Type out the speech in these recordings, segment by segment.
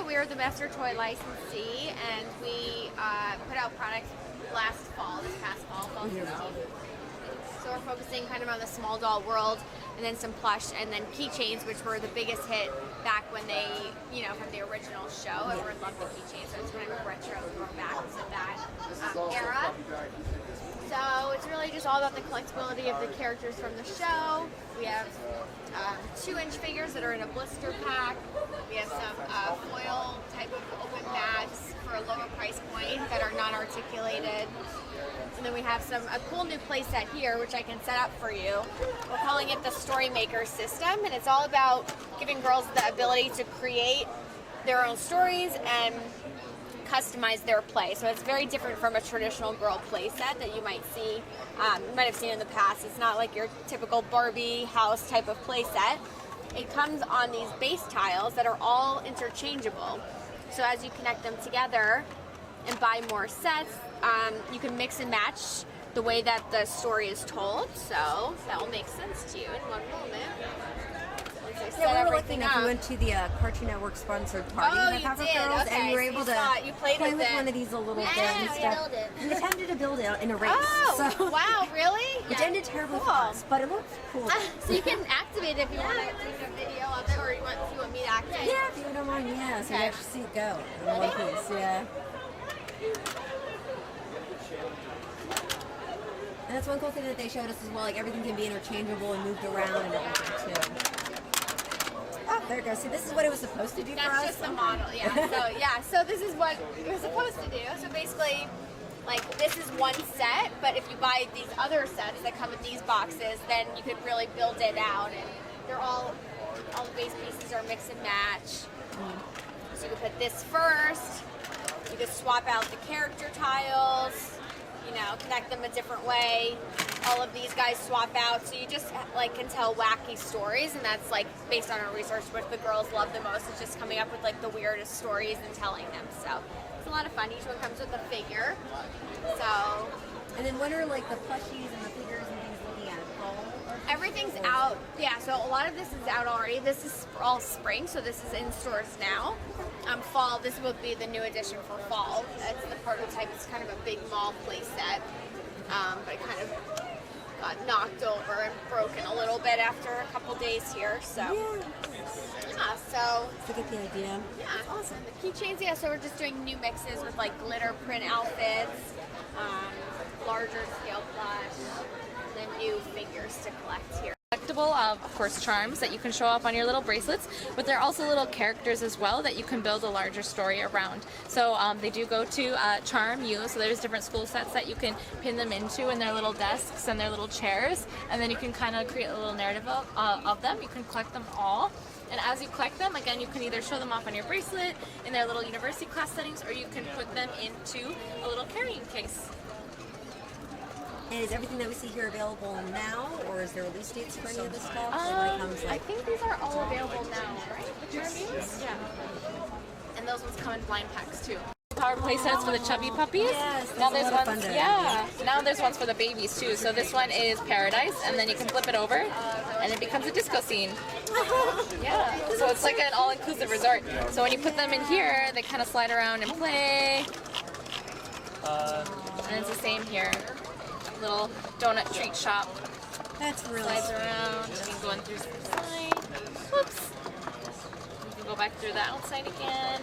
we are the master toy licensee, and we put out products last fall, this past fall 16th. So we're focusing kind of on the small doll world, and then some plush, and then keychains, which were the biggest hit back when they, you know, from the original show. Everyone loved the keychains, so it's kind of retro throwback to that era. So it's really just all about the collectability of the characters from the show. We have 2-inch figures that are in a blister pack. We have some foil type of open bags for a lower price point that are non-articulated. And then we have a cool new play set here, which I can set up for you. We're calling it the Story Maker System, and it's all about giving girls the ability to create their own stories and customize their play. So it's very different from a traditional girl play set that you might see, you might have seen in the past. It's not like your typical Barbie house type of play set. It comes on these base tiles that are all interchangeable. So as you connect them together and buy more sets, you can mix and match the way that the story is told. So that will make sense to you in one moment. Yeah, we were looking if you went to the Cartoon Network sponsored party with Powepuff Girls, okay, and you were able to play with one of these little things and stuff. We attempted to build it in a race. Oh, so wow, really? It ended terribly for us, but it looked cool. So you can activate it if you want to take a video of it, or if you want me to activate it. Yeah, if you don't mind, yeah. So you actually see it go in one piece, yeah. And that's one cool thing that they showed us as well, like everything can be interchangeable and moved around and everything too. Oh, there it goes. See, this is what it was supposed to do for us. That's just the model, yeah. So this is what it was supposed to do. So basically, like, this is one set, but if you buy these other sets that come in these boxes, then you could really build it out, and they're all the base pieces are mix and match. So you could put this first. You could swap out the character tiles. You know, connect them a different way. All of these guys swap out, so you just like can tell wacky stories, and that's like based on our research what the girls love the most is just coming up with like the weirdest stories and telling them. So it's a lot of fun. Each one comes with a figure. So. And then what are like the plushies and the figures and things looking at? Everything's out. Yeah, so a lot of this is out already. This is all spring, so this is in stores now. Fall, this will be the new edition for fall. That's the prototype. It's kind of a big mall play set, but it kind of got knocked over and broken a little bit after a couple days here. So yeah, so to get the idea. Yeah, awesome. The keychains, yeah. So we're just doing new mixes with like glitter print outfits, larger scale plush, and then new figures to collect here. Collectible of course charms that you can show up on your little bracelets, but they're also little characters as well that you can build a larger story around. So they do go to Charm You, so there's different school sets that you can pin them into in their little desks and their little chairs, and then you can kind of create a little narrative of them. You can collect them all. And as you collect them, again, you can either show them off on your bracelet in their little university class settings, or you can put them into a little carrying case. And is everything that we see here available now, or is there release dates for any of this stuff? I think these are all available now, right? The Charm Yous? Yeah. And those ones come in blind packs too. Power play sets for the Chubby Puppies. Yes, now there's ones, now there's ones for the babies too. So this one is Paradise, and then you can flip it over, and it becomes a disco scene. Yeah. So it's like an all-inclusive resort. So when you put them in here, they kind of slide around and play. And it's the same here. Little donut treat shop. That's really slides around. You can go in through the side. Whoops. You can go back through the outside again.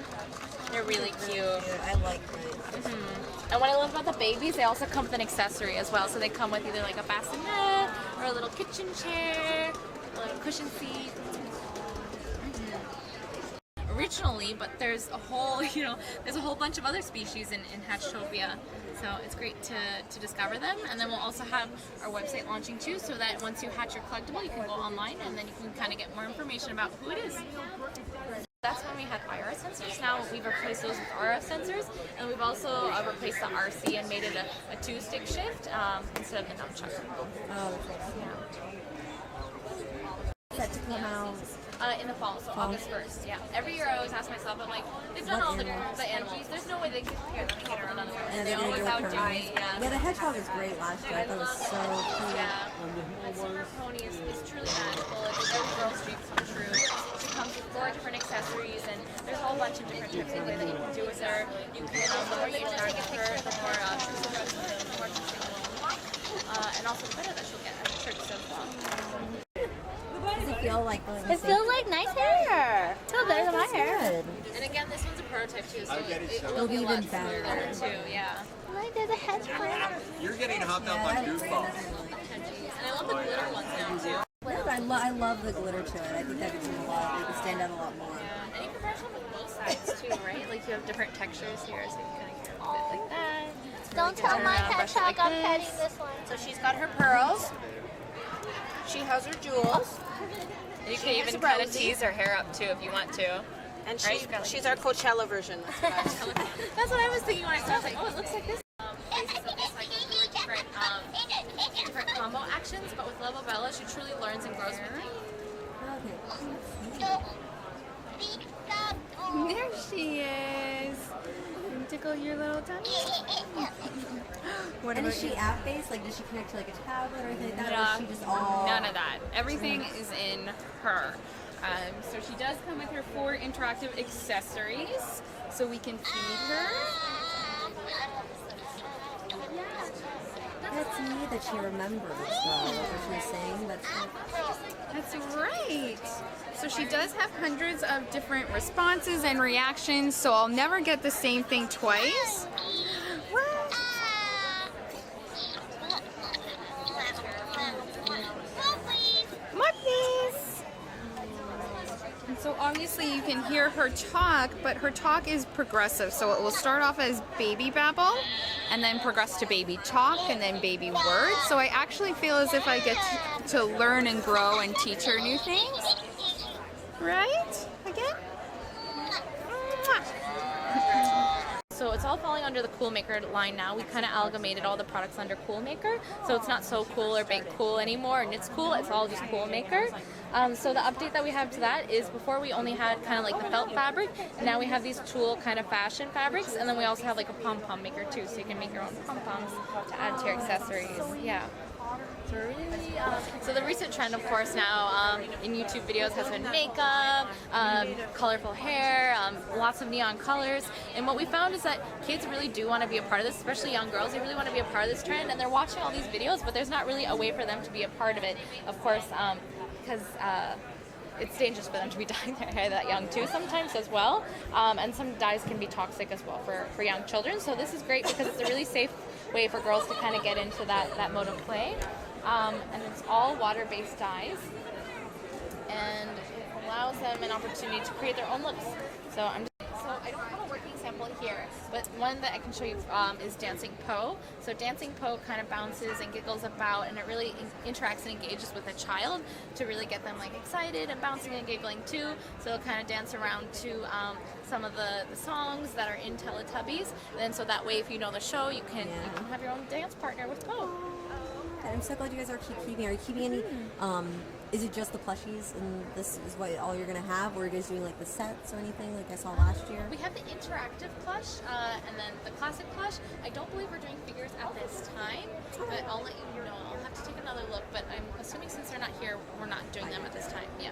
They're really cute. I like it. And what I love about the babies, they also come with an accessory as well. So they come with either like a bassinet or a little kitchen chair, a little cushion seat. Originally, but there's a whole, there's a whole bunch of other species in Hatchtopia. So it's great to discover them. And then we'll also have our website launching too, so that once you hatch your collectible, you can go online and then you can kind of get more information about who it is. That's when we had IR sensors. Now we've replaced those with RF sensors, and we've also replaced the RC and made it a 2-stick shift instead of the nunchuck. Oh, yeah. Set to come out in the fall, so August 1st. Yeah. Every year I always ask myself, I'm like, they've done all the animals. There's no way they can here. Let me get around on the They always outdo me. Yeah, the hedgehog was great last year. I thought it was so cool. Yeah. Summer Pony is truly magical. It's every girl's dream come true. It comes with 4 different accessories, and there's a whole bunch of different different things that you can do with her. You can, the more you interact with her, the more interesting and also the better that she'll get at tricks as well. Does it feel like It feels like nice hair. It's still better than my hair. And again, this one's a prototype too, so it will be even better too. Yeah. Like there's a hedgehog. You're getting hopped up on goofballs. And I love the glitter ones now too. I love the glitter to it. I think that gives them a lot. They can stand out a lot more. Yeah, and you can brush them with both sides too, right? Like you have different textures here, so you can kind of get a bit like that. Don't tell my hedgehog I'm petting this one. So she's got her pearls. She has her jewels. You can even kind of tease her hair up too if you want to. And Right? she's our Coachella version. That's what I was thinking when I saw it. I was like, oh, it looks like this. Faces of this like different combo actions, but with Level Bella, she truly learns and grows with you. There she is. Tickle your little tummy. And is she app-based? Like, does she connect to like a tablet or anything like that? Or is she just all... None of that. Everything is in her. So she does come with her 4 interactive accessories, so we can feed her. That's neat that she remembers what she was saying. That's right. So she does have hundreds of different responses and reactions, so I'll never get the same thing twice. And so obviously you can hear her talk, but her talk is progressive. So it will start off as baby babble, and then progress to baby talk, and then baby words. So I actually feel as if I get to learn and grow and teach her new things. Right? Again? So it's all falling under the Cool Maker line now. We kind of amalgamated all the products under Cool Maker, so it's not So Cool or Bake Cool anymore, and it's cool. It's all just Cool Maker. So the update that we have to that is before we only had kind of like the felt fabric, and now we have these tulle kind of fashion fabrics, and then we also have like a pom-pom maker too, so you can make your own pom-poms to add to your accessories. Yeah. So really, so the recent trend, of course, now in YouTube videos has been makeup, colorful hair, lots of neon colors. And what we found is that kids really do want to be a part of this, especially young girls. They really want to be a part of this trend, and they're watching all these videos, but there's not really a way for them to be a part of it, of course, because it's dangerous for them to be dyeing their hair that young too sometimes as well. And some dyes can be toxic as well for young children. So this is great because it's a really safe way for girls to kind of get into that mode of play. And it's all water-based dyes, and it allows them an opportunity to create their own looks. So I don't have a working sample here, but one that I can show you is Dancing Po. So Dancing Po kind of bounces and giggles about, and it really interacts and engages with a child to really get them like excited and bouncing and giggling too. So they'll kind of dance around to some of the songs that are in Teletubbies, and then so that way if you know the show, you can have your own dance partner with Po. I'm so glad you guys are keeping. Are you keeping any? Is it just the plushies, and this is what all you're gonna have, or are you guys doing like the sets or anything like I saw last year? We have the interactive plush and then the classic plush. I don't believe we're doing figures at this time, but I'll let you know. I'll have to take another look, but I'm assuming since they're not here, we're not doing them at this time. Yeah.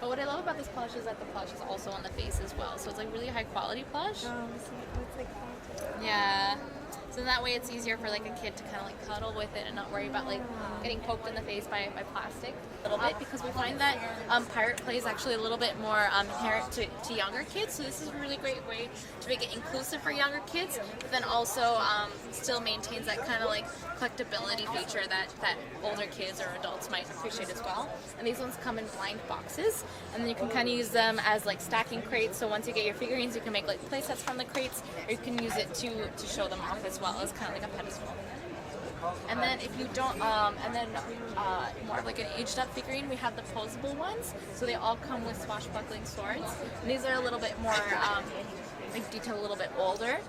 But what I love about this plush is that the plush is also on the face as well, so it's like really high quality plush. Yeah. So that way it's easier for like a kid to kind of like cuddle with it and not worry about like getting poked in the face by plastic a little bit, because we find that pirate play is actually a little bit more inherent to younger kids. So this is a really great way to make it inclusive for younger kids, but then also still maintains that kind of like collectability feature that older kids or adults might appreciate as well. And these ones come in blind boxes, and then you can kind of use them as like stacking crates. So once you get your figurines, you can make like play sets from the crates, or you can use it to show them off as well as kind of like a pedestal. And then if you don't, more of like an aged up figurine, we have the posable ones. So they all come with swashbuckling swords. And these are a little bit more, like detailed, a little bit older.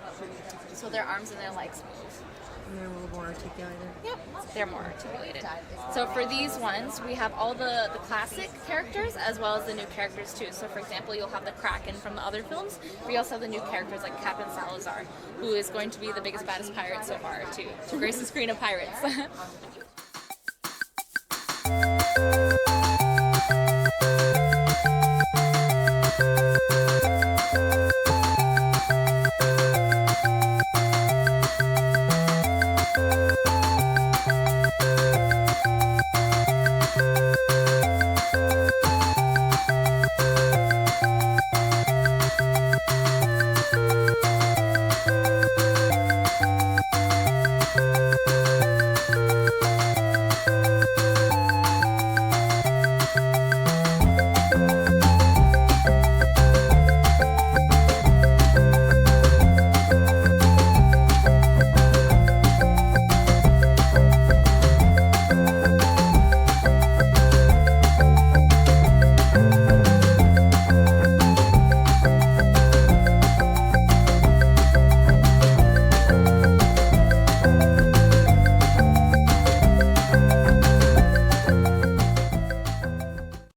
So their arms and their legs move. And they're a little more articulated. Yep, they're more articulated. So for these ones, we have all the classic characters as well as the new characters too. So for example, you'll have the Kraken from the other films. We also have the new characters like Captain Salazar, who is going to be the biggest, baddest pirate so far to grace the screen of pirates.